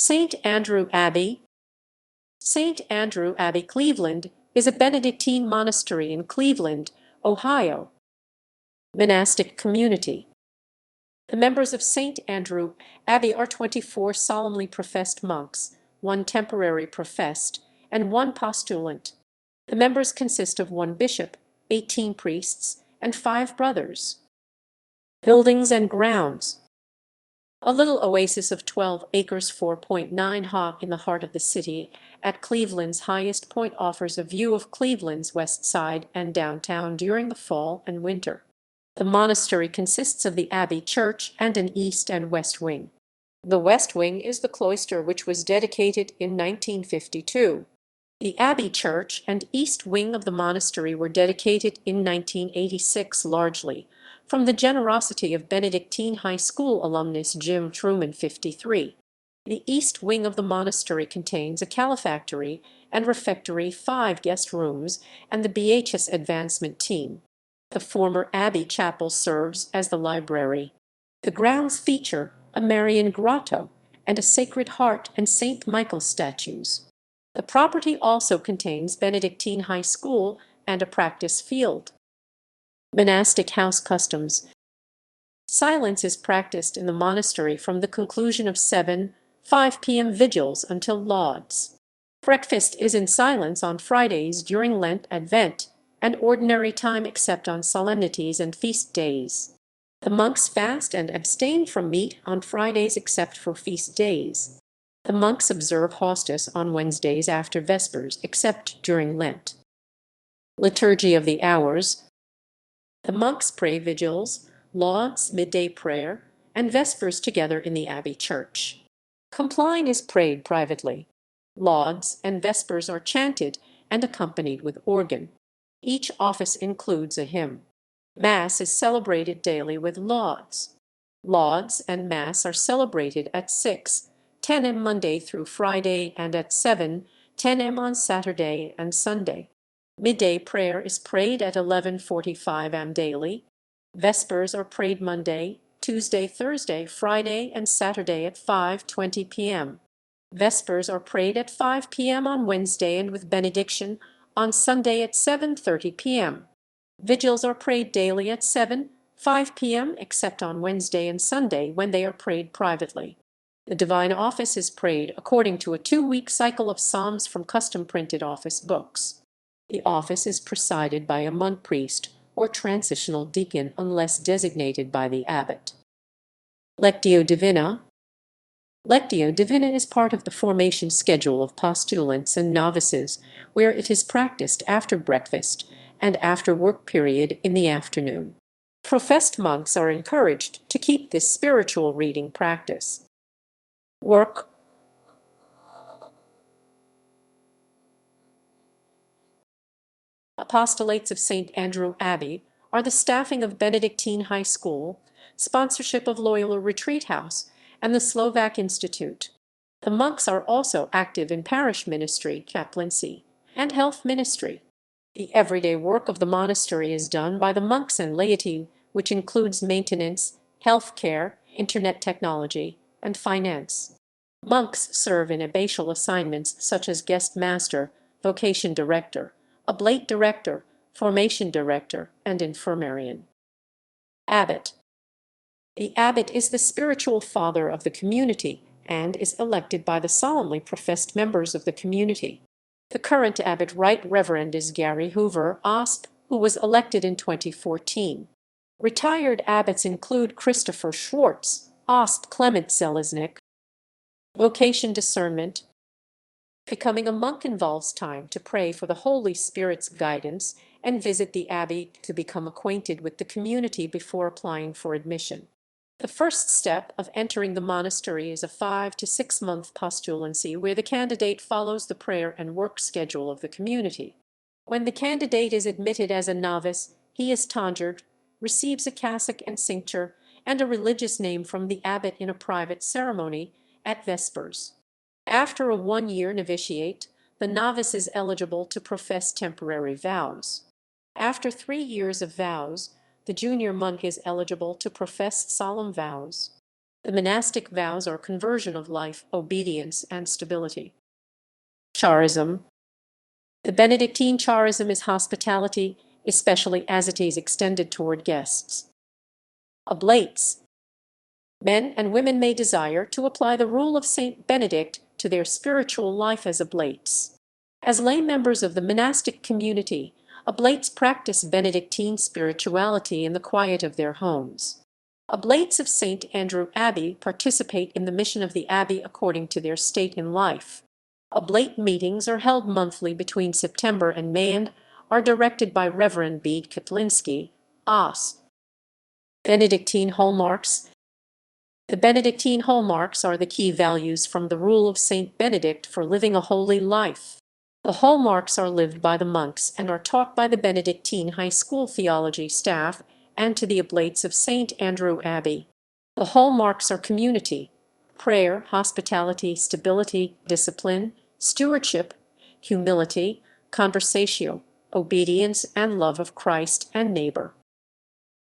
St. Andrew Abbey. St. Andrew Abbey-Cleveland is a Benedictine monastery in Cleveland, Ohio. Monastic community. The members of St. Andrew Abbey are 24 solemnly professed monks, 1 temporary professed, and 1 postulant. The members consist of 1 bishop, 18 priests, and 5 brothers. Buildings and grounds. A little oasis of 12 acres 4.9 ha in the heart of the city at Cleveland's highest point offers a view of Cleveland's west side and downtown during the fall and winter. The monastery consists of the Abbey Church and an east and west wing. The west wing is the cloister, which was dedicated in 1952. The Abbey Church and east wing of the monastery were dedicated in 1986 largely from the generosity of Benedictine High School alumnus Jim Truman 53. The east wing of the monastery contains a calefactory and refectory, 5 guest rooms, and the BHS advancement team. The former Abbey Chapel serves as the library. The grounds feature a Marian grotto and a Sacred Heart and St. Michael statues. The property also contains Benedictine High School and a practice field. Monastic house customs. Silence is practiced in the monastery from the conclusion of 5 p.m. vigils until lauds. Breakfast is in silence on Fridays during Lent, Advent, and ordinary time except on solemnities and feast days. The monks fast and abstain from meat on Fridays except for feast days. The monks observe hostis on Wednesdays after Vespers except during Lent. Liturgy of the hours. The monks pray vigils, lauds, midday prayer, and vespers together in the Abbey Church. Compline is prayed privately. Lauds and vespers are chanted and accompanied with organ. Each office includes a hymn. Mass is celebrated daily with lauds. Lauds and Mass are celebrated at 6:10 a.m. Monday through Friday and at 7:10 a.m. on Saturday and Sunday. Midday prayer is prayed at 11:45 a.m. daily. Vespers are prayed Monday, Tuesday, Thursday, Friday, and Saturday at 5:20 p.m. Vespers are prayed at 5 p.m. on Wednesday and with benediction on Sunday at 7:30 p.m. Vigils are prayed daily at 5 p.m. except on Wednesday and Sunday when they are prayed privately. The Divine Office is prayed according to a 2-week cycle of psalms from custom-printed office books. The office is presided by a monk priest or transitional deacon unless designated by the abbot. Lectio Divina. Lectio Divina is part of the formation schedule of postulants and novices, where it is practiced after breakfast and after work period in the afternoon. Professed monks are encouraged to keep this spiritual reading practice. Work. Apostolates of St. Andrew Abbey are the staffing of Benedictine High School, sponsorship of Loyola Retreat House, and the Slovak Institute. The monks are also active in parish ministry, chaplaincy, and health ministry. The everyday work of the monastery is done by the monks and laity, which includes maintenance, health care, internet technology, and finance. Monks serve in abbatial assignments such as guest master, vocation director, oblate director, formation director, and infirmarian. Abbot. The abbot is the spiritual father of the community and is elected by the solemnly professed members of the community. The current abbot Right Reverend is Gary Hoover, OSP, who was elected in 2014. Retired abbots include Christopher Schwartz, OSP, Clement Zeleznik. Vocation discernment. Becoming a monk involves time to pray for the Holy Spirit's guidance and visit the abbey to become acquainted with the community before applying for admission. The first step of entering the monastery is a 5 to 6 month postulancy where the candidate follows the prayer and work schedule of the community. When the candidate is admitted as a novice, he is tonsured, receives a cassock and cincture, and a religious name from the abbot in a private ceremony at Vespers. After a 1-year novitiate, the novice is eligible to profess temporary vows. After 3 years of vows, the junior monk is eligible to profess solemn vows. The monastic vows are conversion of life, obedience, and stability. Charism. The Benedictine charism is hospitality, especially as it is extended toward guests. Oblates. Men and women may desire to apply the rule of Saint Benedict to their spiritual life as oblates. As lay members of the monastic community, oblates practice Benedictine spirituality in the quiet of their homes. Oblates of St. Andrew Abbey participate in the mission of the Abbey according to their state in life. Oblate meetings are held monthly between September and May and are directed by Reverend Bede Katlinski, OS. Benedictine Hallmarks. The Benedictine Hallmarks are the key values from the rule of Saint Benedict for living a holy life. The hallmarks are lived by the monks and are taught by the Benedictine High School theology staff and to the Oblates of St. Andrew Abbey. The hallmarks are community, prayer, hospitality, stability, discipline, stewardship, humility, conversatio, obedience, and love of Christ and neighbor.